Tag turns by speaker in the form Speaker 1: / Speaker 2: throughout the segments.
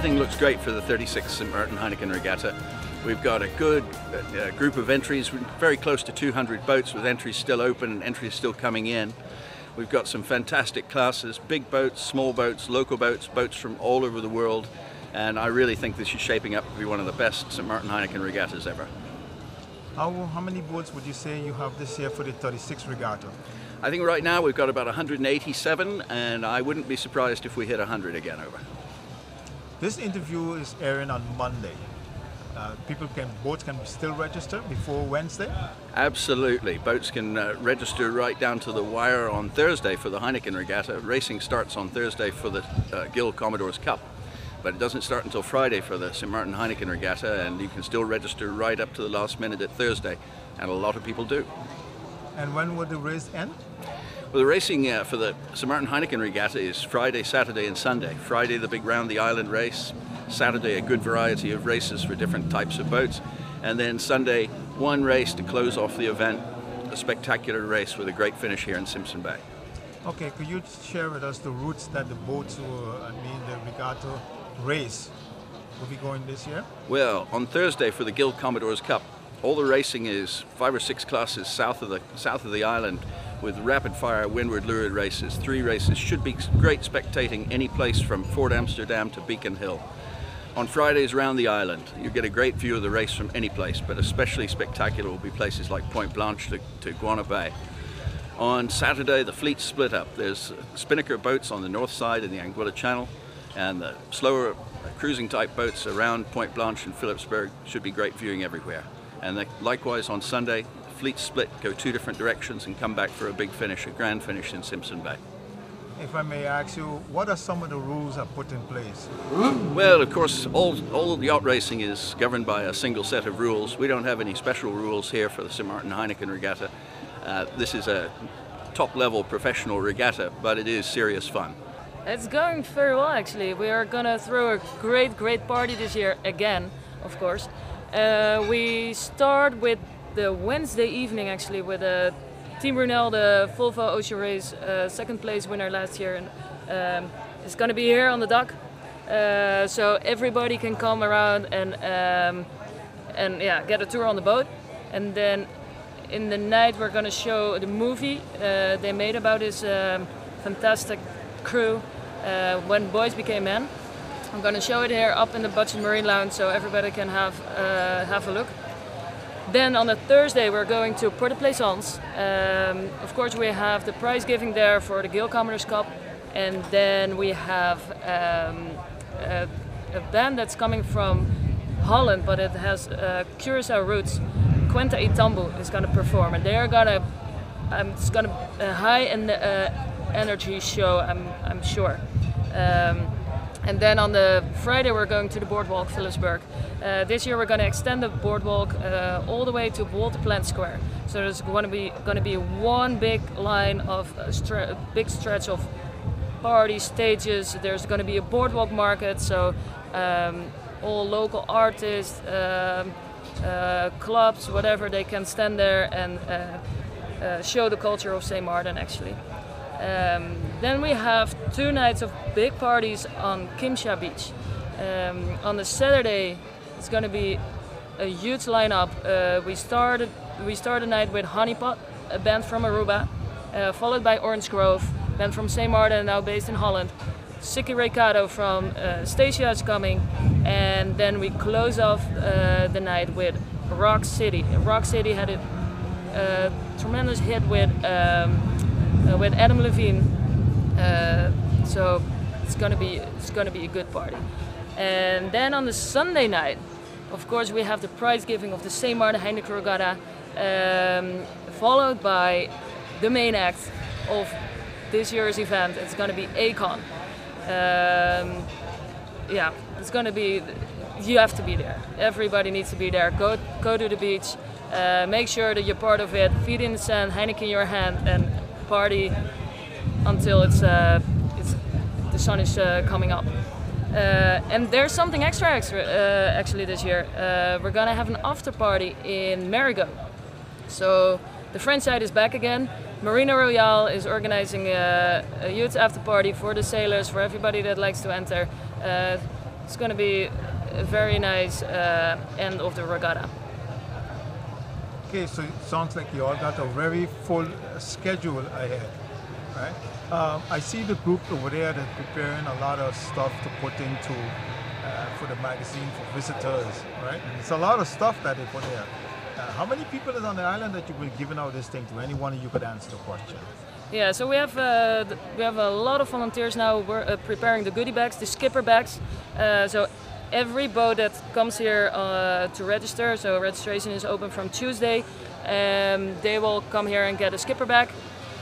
Speaker 1: everything looks great for the 36th St. Martin Heineken Regatta. We've got a good group of entries, we're very close to 200 boats with entries still open and entries still coming in. We've got some fantastic classes, big boats, small boats, local boats, boats from all over the world, and I really think this is shaping up to be one of the best St. Martin Heineken regattas ever.
Speaker 2: How many boats would you say you have this year for the 36th regatta?
Speaker 1: I think right now we've got about 187, and I wouldn't be surprised if we hit 100 again over.
Speaker 2: This interview is airing on Monday. Boats can still register before Wednesday?
Speaker 1: Absolutely. Boats can register right down to the wire on Thursday for the Heineken Regatta. Racing starts on Thursday for the Guild Commodores Cup, but it doesn't start until Friday for the St. Martin Heineken Regatta, and you can still register right up to the last minute at Thursday, and a lot of people do.
Speaker 2: And when would the race end?
Speaker 1: Well, the racing for the St. Martin Heineken Regatta is Friday, Saturday and Sunday. Friday the big round the island race, Saturday a good variety of races for different types of boats, and then Sunday one race to close off the event, a spectacular race with a great finish here in Simpson Bay.
Speaker 2: Okay, could you share with us the routes that the boats the regatta race will be going this year?
Speaker 1: Well, on Thursday for the Guild Commodores Cup, all the racing is 5 or 6 classes south of the island with rapid-fire windward lurid races. 3 races should be great spectating any place from Fort Amsterdam to Beacon Hill. On Fridays around the island, you get a great view of the race from any place, but especially spectacular will be places like Point Blanche to Guana Bay. On Saturday, the fleet's split up. There's spinnaker boats on the north side in the Anguilla Channel, and the slower cruising type boats around Point Blanche and Phillipsburg should be great viewing everywhere. And likewise on Sunday, the fleet split, go 2 different directions and come back for a big finish, a grand finish in Simpson Bay.
Speaker 2: If I may ask you, what are some of the rules that are put in place?
Speaker 1: Well, of course, all yacht racing is governed by a single set of rules. We don't have any special rules here for the St. Martin Heineken Regatta. This is a top-level professional regatta, but it is serious fun.
Speaker 3: It's going very well, actually. We are going to throw a great party this year again, of course. We start with the Wednesday evening, actually, with Team Brunel, the Volvo Ocean Race, second place winner last year, and it's going to be here on the dock, so everybody can come around and yeah, get a tour on the boat. And then in the night we're going to show the movie they made about this fantastic crew when boys became men. I'm going to show it here up in the Budget Marine Lounge, so everybody can have a look. Then on a Thursday we're going to Port de Plaisance. Of course we have the prize giving there for the Guild Commodores Cup, and then we have a band that's coming from Holland, but it has Curacao roots. Quenta y Tambu is going to perform, and they are going to it's going to a high energy show, I'm sure. And then on the Friday we're going to the boardwalk Phillipsburg. This year we're going to extend the boardwalk all the way to Walter Plant Square. So there's going to be one big line of big stretch of party stages. There's going to be a boardwalk market, so all local artists, clubs, whatever, they can stand there and show the culture of St. Martin, actually. Then we have 2 nights of big parties on Kimsha Beach. On the Saturday, it's going to be a huge lineup. We start the night with Honeypot, a band from Aruba, followed by Orange Grove, a band from St. Martin, now based in Holland. Siki Recado from Stacia is coming, and then we close off the night with Rock City. Rock City had a tremendous hit with Adam Levine, so it's gonna be a good party. And then on the Sunday night, of course, we have the prize giving of the St. Martin Heineken Regatta, followed by the main act of this year's event. It's gonna be Akon. Yeah, it's gonna be. You have to be there. Everybody needs to be there. Go to the beach. Make sure that you're part of it. Feet in the sand, Heineken in your hand, and party until the sun is coming up. And there's something extra actually this year. We're gonna have an after party in Marigot. So the French side is back again. Marina Royale is organizing a huge after party for the sailors, for everybody that likes to enter. it's going to be a very nice end of the regatta.
Speaker 2: Okay, so it sounds like you all got a very full schedule ahead, right? I see the group over there that's preparing a lot of stuff to put into for the magazine for visitors, right? And it's a lot of stuff that they put there. How many people is on the island that you've been giving out this thing to? Any one of you could answer the question.
Speaker 3: Yeah, so we have a lot of volunteers now. We're preparing the goodie bags, the skipper bags. So every boat that comes here to register, so registration is open from Tuesday, they will come here and get a skipper bag.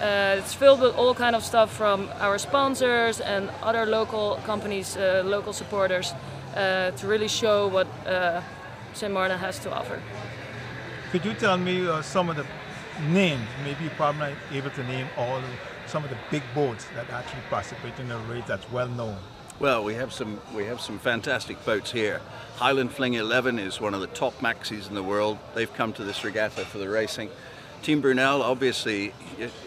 Speaker 3: It's filled with all kind of stuff from our sponsors and other local companies, local supporters, to really show what St. Maarten has to offer.
Speaker 2: Could you tell me some of the names? Maybe you're probably not able to name some of the big boats that actually participate in the race that's well known.
Speaker 1: Well, we have some fantastic boats here. Highland Fling 11 is one of the top maxis in the world. They've come to this regatta for the racing. Team Brunel, obviously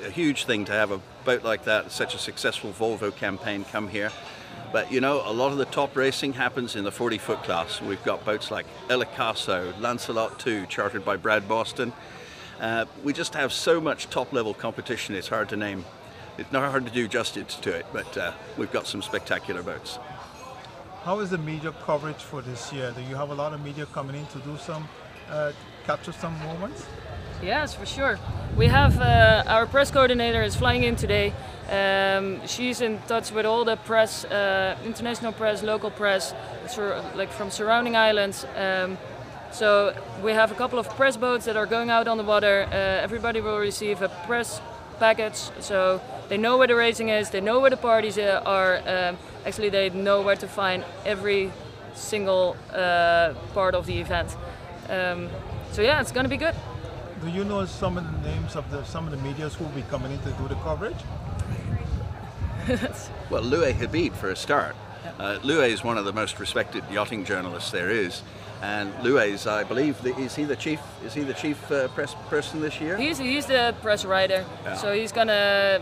Speaker 1: a huge thing to have a boat like that, such a successful Volvo campaign come here. But you know, a lot of the top racing happens in the 40-foot class. We've got boats like El Caso, Lancelot 2, chartered by Brad Boston. We just have so much top-level competition, it's hard to name. It's not hard to do justice to it, but we've got some spectacular boats.
Speaker 2: How is the media coverage for this year? Do you have a lot of media coming in to do some, capture some moments?
Speaker 3: Yes, for sure. We have our press coordinator is flying in today. She's in touch with all the press, international press, local press, like from surrounding islands. So we have a couple of press boats that are going out on the water. Everybody will receive a press package, so they know where the racing is, they know where the parties are. Actually, they know where to find every single part of the event. So yeah, it's going to be good.
Speaker 2: Do you know some of the names of some of the medias who will be coming in to do the coverage?
Speaker 1: Well, Louis Habib for a start. Louis is one of the most respected yachting journalists there is, and Louis, I believe, is he the chief press person this year?
Speaker 3: He's the press writer, yeah. So he's gonna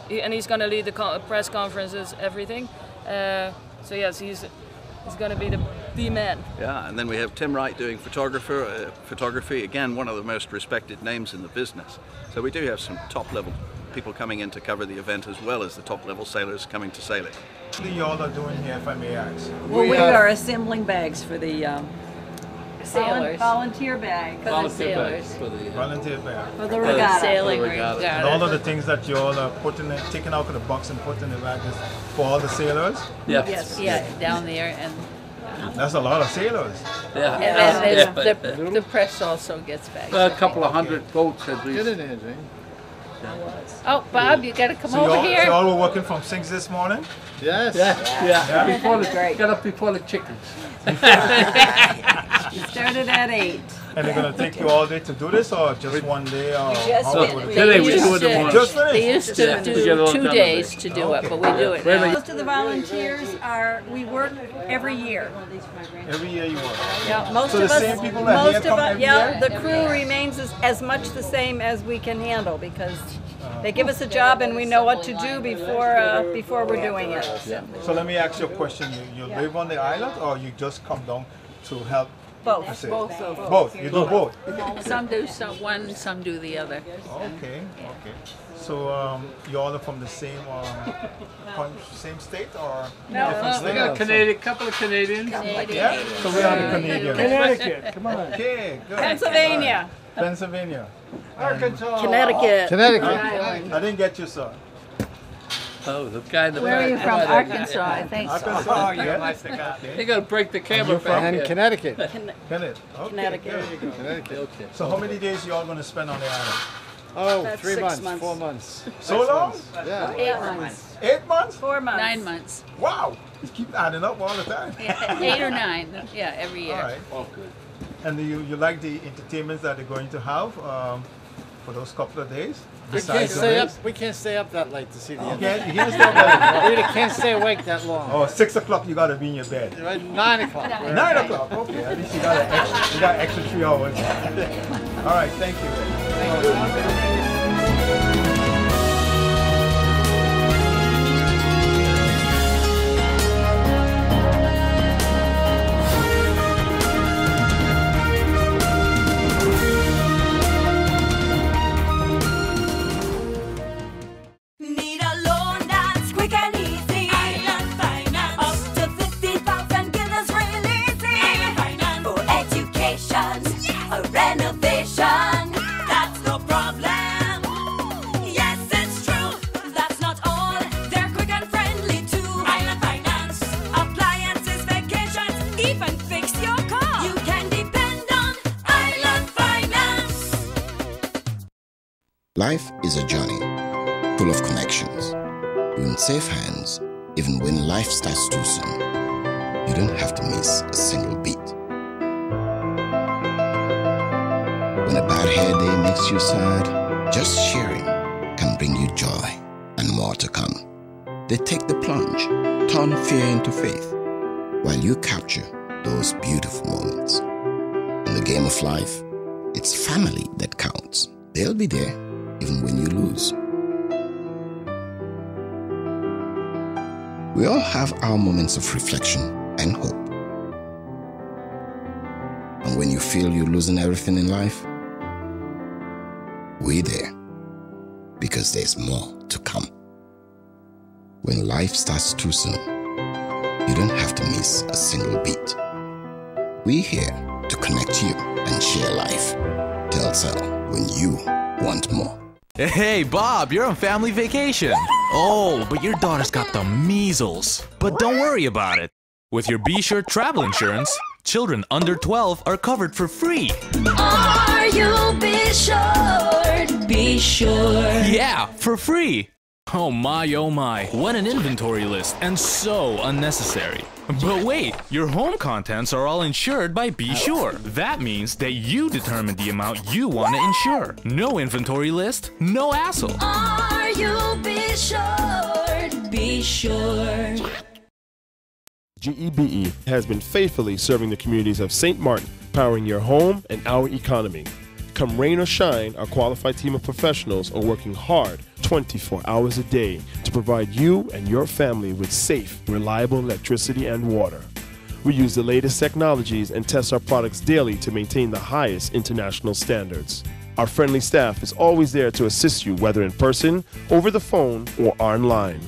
Speaker 3: lead the press conferences, everything. So yes, he's going to be the man.
Speaker 1: Yeah, and then we have Tim Wright doing photography, again one of the most respected names in the business. So we do have some top-level people coming in to cover the event, as well as the top-level sailors coming to sail it.
Speaker 2: What are y'all are doing here, if I may ask?
Speaker 4: Well, we are assembling bags for the
Speaker 5: sailors.
Speaker 4: Volunteer bag.
Speaker 5: For the sailors.
Speaker 2: Volunteer bag.
Speaker 4: For the regatta.
Speaker 5: Sailing regatta.
Speaker 2: And all of the things that you all are taking out of the box and putting in the bag is for all the sailors?
Speaker 5: Yes. Yeah, down there. And
Speaker 2: that's a lot of sailors.
Speaker 5: yeah.
Speaker 4: Yeah.
Speaker 5: And the press also gets bags.
Speaker 6: A couple of hundred boats at least.
Speaker 2: Get it in, Jane.
Speaker 5: Oh, Bob, you got to come over
Speaker 2: So
Speaker 5: here.
Speaker 2: y'all were working from 6 this morning?
Speaker 6: Yes.
Speaker 2: Yeah.
Speaker 6: Before get up before the chickens.
Speaker 4: We started at 8.
Speaker 2: And they're going to take you all day to do this, or just one day? Or
Speaker 4: just
Speaker 2: how
Speaker 4: finished.
Speaker 2: would it
Speaker 6: Today
Speaker 2: be?
Speaker 6: we do it in one.
Speaker 2: Just finished?
Speaker 5: They used to
Speaker 6: Yeah. We get it
Speaker 5: do
Speaker 6: all
Speaker 5: 2
Speaker 6: done
Speaker 5: days
Speaker 6: today.
Speaker 5: to do it, but we do it
Speaker 6: Wait a
Speaker 5: now.
Speaker 6: minute.
Speaker 4: Most of the volunteers we work every year.
Speaker 2: Every year you work.
Speaker 4: Yeah, most
Speaker 2: So the
Speaker 4: of us,
Speaker 2: same people that here come every year?
Speaker 4: the crew remains as much the same as we can handle, because they give us a job and we know what to do before we're doing it.
Speaker 2: So let me ask you a question. You live on the island, or you just come down to help?
Speaker 4: Both.
Speaker 2: Both. You do both.
Speaker 5: Some do one, some do the other.
Speaker 2: Okay. So you all are from the same same state, or different
Speaker 6: We got
Speaker 2: state?
Speaker 6: couple of Canadians.
Speaker 2: Yeah. So we are the Canadians.
Speaker 6: Connecticut, come on.
Speaker 2: Okay. Good.
Speaker 4: Pennsylvania.
Speaker 2: Pennsylvania.
Speaker 6: Arkansas.
Speaker 4: Connecticut.
Speaker 2: I didn't get you, sir.
Speaker 6: Oh, the guy in the
Speaker 5: Where are
Speaker 6: back.
Speaker 5: you from? Arkansas, I think so.
Speaker 2: Arkansas. Yeah.
Speaker 6: You gotta break the camera
Speaker 2: you from?
Speaker 6: back
Speaker 7: And
Speaker 6: here.
Speaker 7: Connecticut.
Speaker 2: Kenneth. Okay,
Speaker 4: Connecticut.
Speaker 2: good.
Speaker 7: Connecticut.
Speaker 6: Okay.
Speaker 2: So how many days you all going to spend on the island?
Speaker 7: Oh,
Speaker 4: That's
Speaker 7: 3
Speaker 4: 6
Speaker 7: months,
Speaker 4: months.
Speaker 7: 4 months.
Speaker 2: So long?
Speaker 7: Yeah.
Speaker 4: 8 months.
Speaker 2: 8 months?
Speaker 4: 4 months.
Speaker 5: 9 months.
Speaker 2: Wow. You keep adding up all the time.
Speaker 5: 8 or 9. Yeah, every year.
Speaker 2: All right.
Speaker 6: Oh, good.
Speaker 2: And you like the entertainments that they're going to have for those couple of days?
Speaker 7: We can't stay up. We can't stay up that late to see the
Speaker 2: You
Speaker 7: end.
Speaker 2: can't stop that.
Speaker 7: We really can't stay awake that long.
Speaker 2: Oh, 6 o'clock you got to be in your bed.
Speaker 7: Right, 9 o'clock.
Speaker 2: 9 o'clock. Okay, at least you got extra 3 hours. All right, thank you.
Speaker 8: Life is a journey full of connections. You're in safe hands even when life starts too soon. You don't have to miss a single beat. When a bad hair day makes you sad, just sharing can bring you joy and more to come. They take the plunge, turn fear into faith, while you capture those beautiful moments. In the game of life, it's family that counts. They'll be there even when you lose. We all have our moments of reflection and hope. And when you feel you're losing everything in life, we're there because there's more to come. When life starts too soon, you don't have to miss a single beat. We're here to connect you and share life. Telcel, when you want more.
Speaker 9: Hey, Bob, you're on family vacation. Oh, but your daughter's got the measles. But don't worry about it. With your Be Sure travel insurance, children under 12 are covered for free.
Speaker 10: Are you Be Sure? Be Sure.
Speaker 9: Yeah, for free. Oh my, what an inventory list, and so unnecessary. But wait, your home contents are all insured by Be Sure. That means that you determine the amount you want to insure. No inventory list, no hassle.
Speaker 10: Are you Be Sure? Be Sure.
Speaker 11: GEBE has been faithfully serving the communities of St. Martin, powering your home and our economy. Come rain or shine, our qualified team of professionals are working hard 24 hours a day to provide you and your family with safe, reliable electricity and water. We use the latest technologies and test our products daily to maintain the highest international standards. Our friendly staff is always there to assist you, whether in person, over the phone, or online.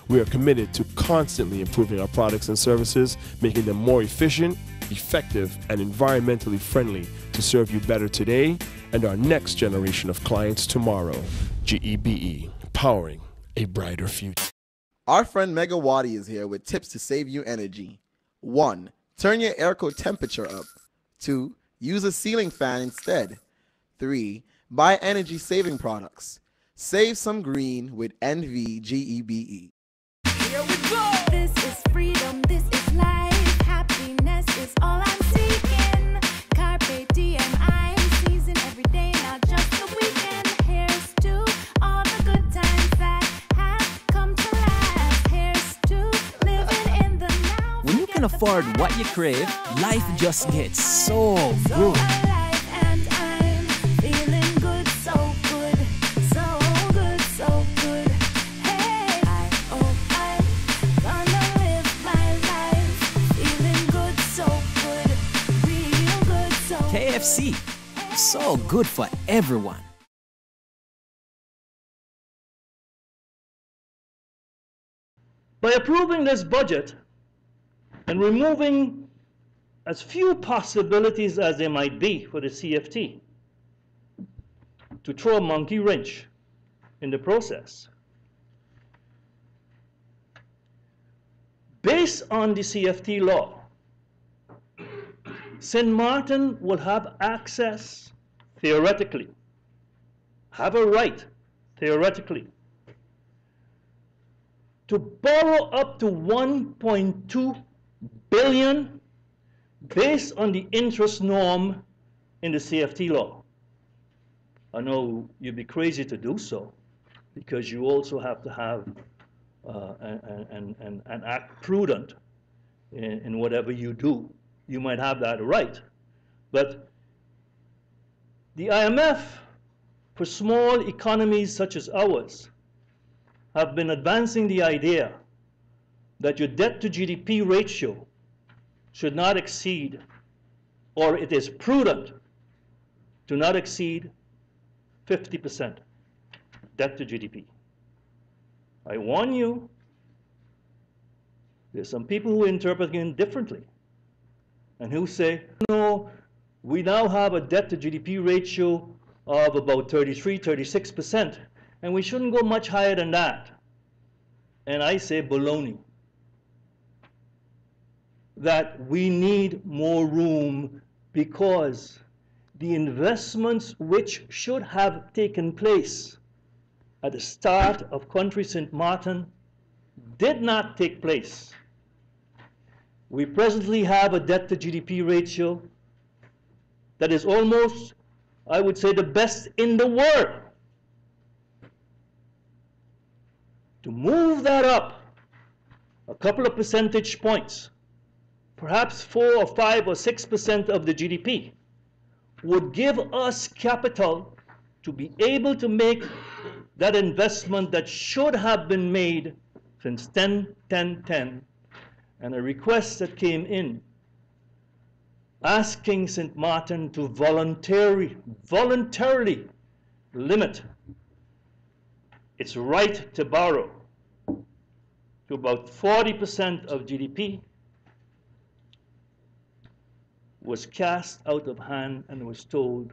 Speaker 11: We are committed to constantly improving our products and services, making them more efficient, effective, and environmentally friendly to serve you better today and our next generation of clients tomorrow. GEBE, powering a brighter future.
Speaker 12: Our friend Megawati is here with tips to save you energy. 1. Turn your air coat temperature up. 2. Use a ceiling fan instead. 3. Buy energy-saving products. Save some green with NVGEBE.
Speaker 10: Here we go. This is freedom, this is life. Happiness is all I'm seeking. Carpe diem, I'm seizing every day, not just the weekend. Here's to all the good times that have come to last. Here's to living in the now.
Speaker 13: When you can afford what you crave, life just gets so good. KFC, so good for everyone.
Speaker 14: By approving this budget and removing as few possibilities as there might be for the CFT to throw a monkey wrench in the process, based on the CFT law, St. Martin will have access, theoretically, have a right, theoretically, to borrow up to $1.2 billion based on the interest norm in the CFT law. I know you'd be crazy to do so because you also have to have and act prudent in whatever you do. You might have that right. But the IMF, for small economies such as ours, have been advancing the idea that your debt to GDP ratio should not exceed, or it is prudent to not exceed 50% debt to GDP. I warn you, there's some people who interpret it differently and who say, no, we now have a debt to GDP ratio of about 33, 36%, and we shouldn't go much higher than that. And I say baloney. That we need more room because the investments which should have taken place at the start of Country St. Martin did not take place. We presently have a debt to GDP ratio that is almost, I would say, the best in the world. To move that up a couple of percentage points, perhaps 4 or 5 or 6% of the GDP, would give us capital to be able to make that investment that should have been made since 10-10-10, and a request that came in asking St. Martin to voluntarily limit its right to borrow to about 40% of GDP was cast out of hand and was told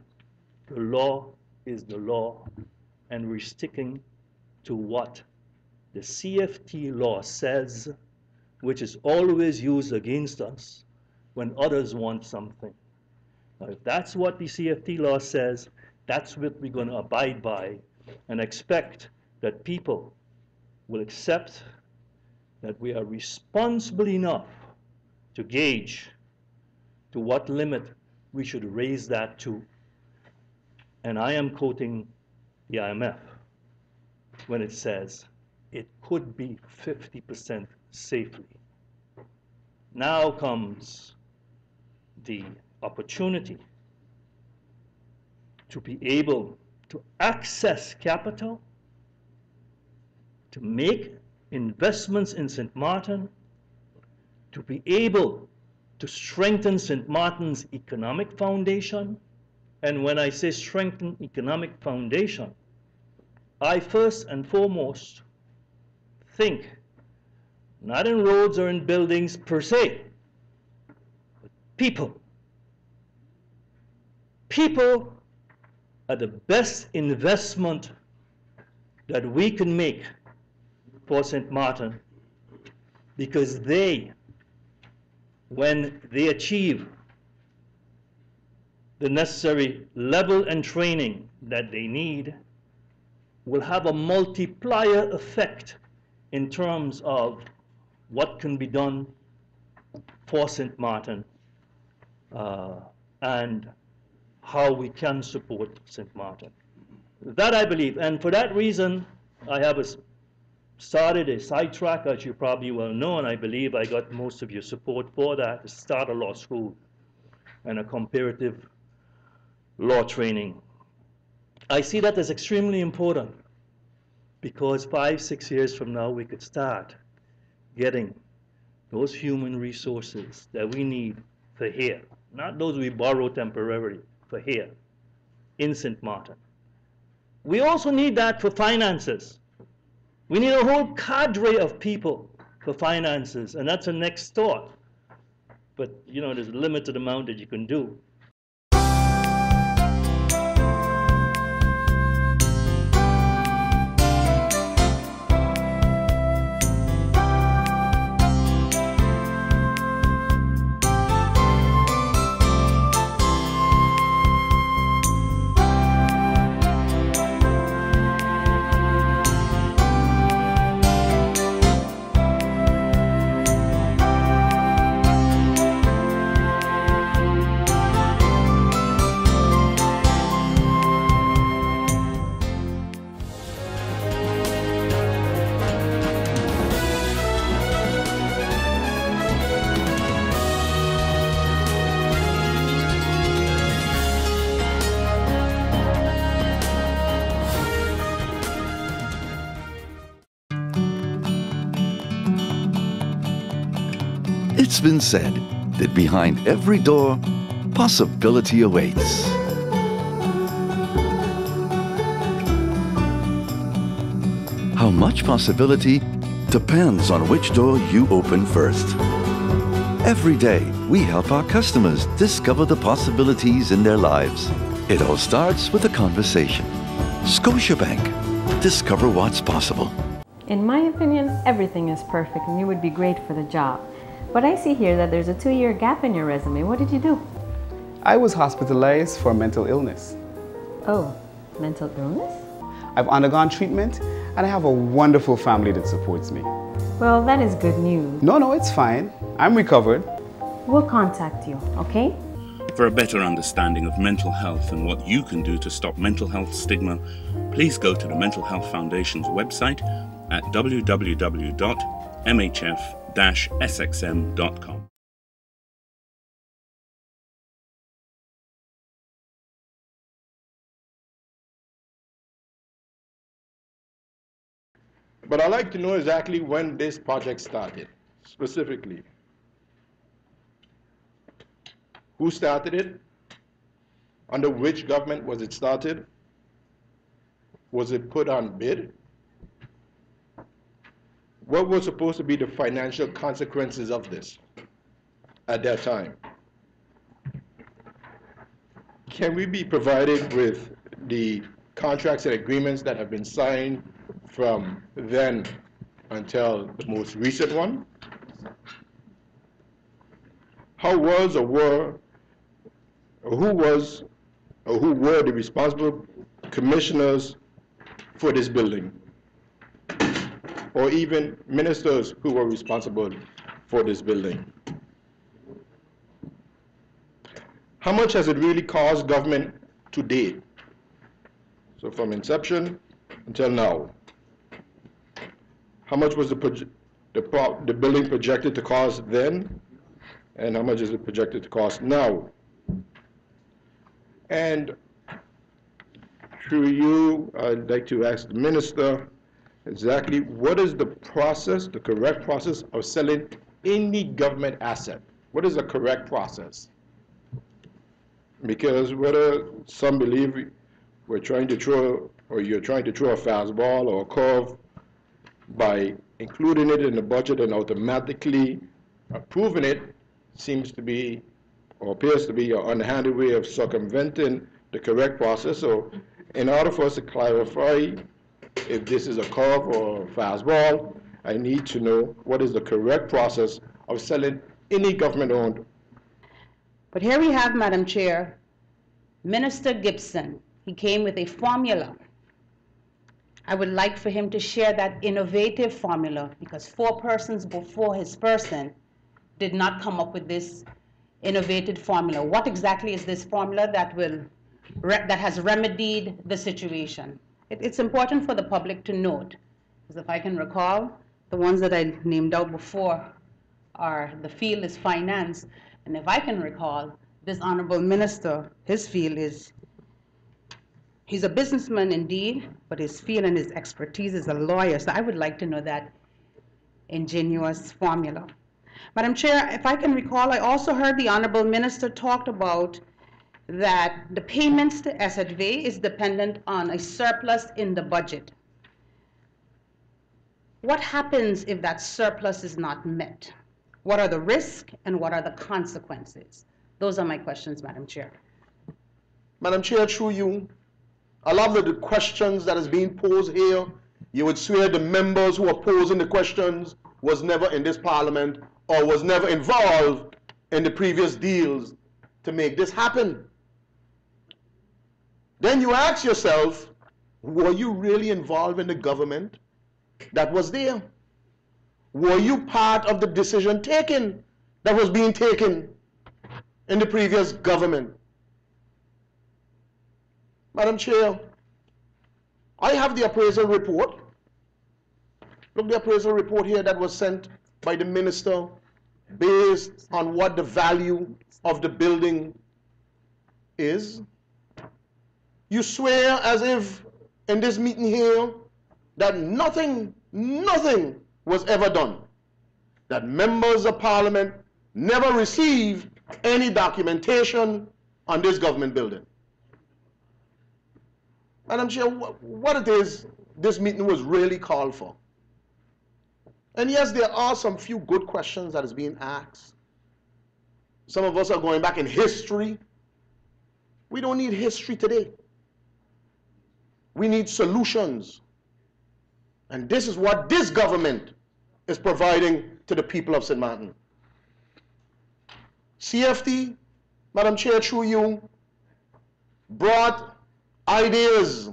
Speaker 14: the law is the law and we're sticking to what the CFT law says, which is always used against us when others want something. Now, if that's what the CFT law says, that's what we're going to abide by and expect that people will accept that we are responsible enough to gauge to what limit we should raise that to. And I am quoting the IMF when it says it could be 50% safely. Now comes the opportunity to be able to access capital, to make investments in St. Martin, to be able to strengthen St. Martin's economic foundation. And when I say strengthen economic foundation, I first and foremost think not in roads or in buildings per se, but people. People are the best investment that we can make for St. Martin, because they, when they achieve the necessary level and training that they need, will have a multiplier effect in terms of what can be done for St. Martin and how we can support St. Martin. That I believe, and for that reason, I have started a sidetrack, as you probably well know, and I believe I got most of your support for that, to start a law school and a comparative law training. I see that as extremely important because 5-6 years from now we could start getting those human resources that we need for here, not those we borrow temporarily, for here in St. Martin. We also need that for finances. We need a whole cadre of people for finances, and that's a next thought. But you know, there's a limited amount that you can do.
Speaker 15: It's been said that behind every door, possibility awaits. How much possibility depends on which door you open first. Every day, we help our customers discover the possibilities in their lives. It all starts with a conversation. Scotiabank. Discover what's possible.
Speaker 16: In my opinion, everything is perfect and you would be great for the job. But I see here that there's a 2-year gap in your resume. What did you do?
Speaker 17: I was hospitalized for mental illness.
Speaker 16: Oh, mental illness?
Speaker 17: I've undergone treatment and I have a wonderful family that supports me.
Speaker 16: Well, that is good news.
Speaker 17: No, it's fine. I'm recovered.
Speaker 16: We'll contact you, okay?
Speaker 18: For a better understanding of mental health and what you can do to stop mental health stigma, please go to the Mental Health Foundation's website at www.mhf-sxm.com.
Speaker 11: But I'd like to know exactly when this project started, specifically. Who started it? Under which government was it started? Was it put on bid? What was supposed to be the financial consequences of this at that time? Can we be provided with the contracts and agreements that have been signed from then until the most recent one? How was or were, or who was, or who were the responsible commissioners for this building? Or even ministers who were responsible for this building? How much has it really cost government to date? So from inception until now. How much was the building projected to cost then? And how much is it projected to cost now? And through you, I'd like to ask the minister exactly what is the process, the correct process of selling any government asset? What is the correct process? Because whether some believe we're trying to throw, or you're trying to throw a fastball or a curve by including it in the budget and automatically approving it, seems to be, or appears to be, an underhanded way of circumventing the correct process. So in order for us to clarify if this is a curve or a fastball, I need to know what is the correct process of selling any government-owned.
Speaker 19: But here we have, Madam Chair, Minister Gibson. He came with a formula. I would like for him to share that innovative formula, because 4 persons before his person did not come up with this innovative formula. What exactly is this formula that has remedied the situation? It's important for the public to note, because if I can recall, the ones that I named out before are, the field is finance, and if I can recall, this honorable minister, his field is, he's a businessman indeed, but his field and his expertise is a lawyer. So I would like to know that ingenious formula. Madam Chair, if I can recall, I also heard the honorable minister talked about that the payments to SHV is dependent on a surplus in the budget. What happens if that surplus is not met? What are the risks and what are the consequences? Those are my questions, Madam Chair.
Speaker 11: Madam Chair, through you, a lot of the questions that is being posed here, you would swear the members who are posing the questions was never in this parliament or was never involved in the previous deals to make this happen. Then you ask yourself, were you really involved in the government that was there? Were you part of the decision taken that was being taken in the previous government? Madam Chair, I have the appraisal report. Look, the appraisal report here that was sent by the minister based on what the value of the building is. You swear as if in this meeting here that nothing was ever done, that members of parliament never received any documentation on this government building. Madam Chair, what it is this meeting was really called for. And yes, there are some few good questions that is being asked. Some of us are going back in history. We don't need history today. We need solutions. And this is what this government is providing to the people of St. Martin. CFT
Speaker 20: Madam Chair, through you, brought ideas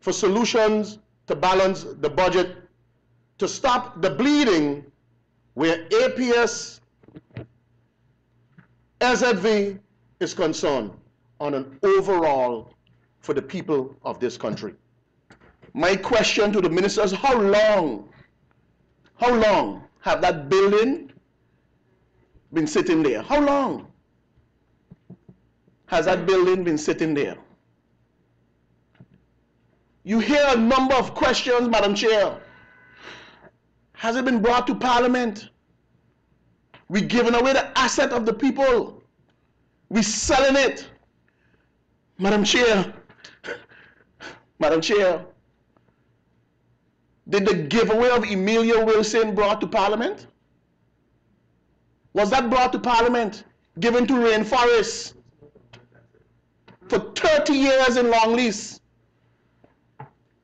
Speaker 20: for solutions to balance the budget, to stop the bleeding where APS, SZV is concerned on an overall for the people of this country. My question to the minister is how long have that building been sitting there? How long has that building been sitting there? You hear a number of questions, Madam Chair. Has it been brought to Parliament? We're giving away the asset of the people. We're selling it. Madam Chair, did the giveaway of Emilia Wilson brought to Parliament? Was that brought to Parliament? Given to Rainforest for 30 years in long lease?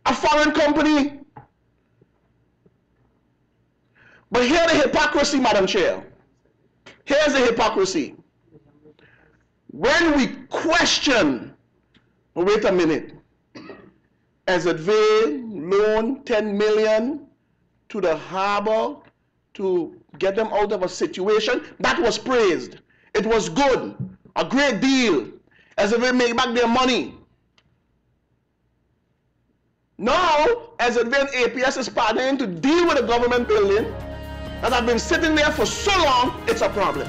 Speaker 20: A foreign company? But here's the hypocrisy, Madam Chair. Here's the hypocrisy. When we question, wait a minute, SZV loaned 10 million to the harbor to get them out of a situation, that was praised. It was good, a great deal. SZV made back their money. Now, SZV and APS is partnering to deal with a government building that have been sitting there for so long, it's a problem.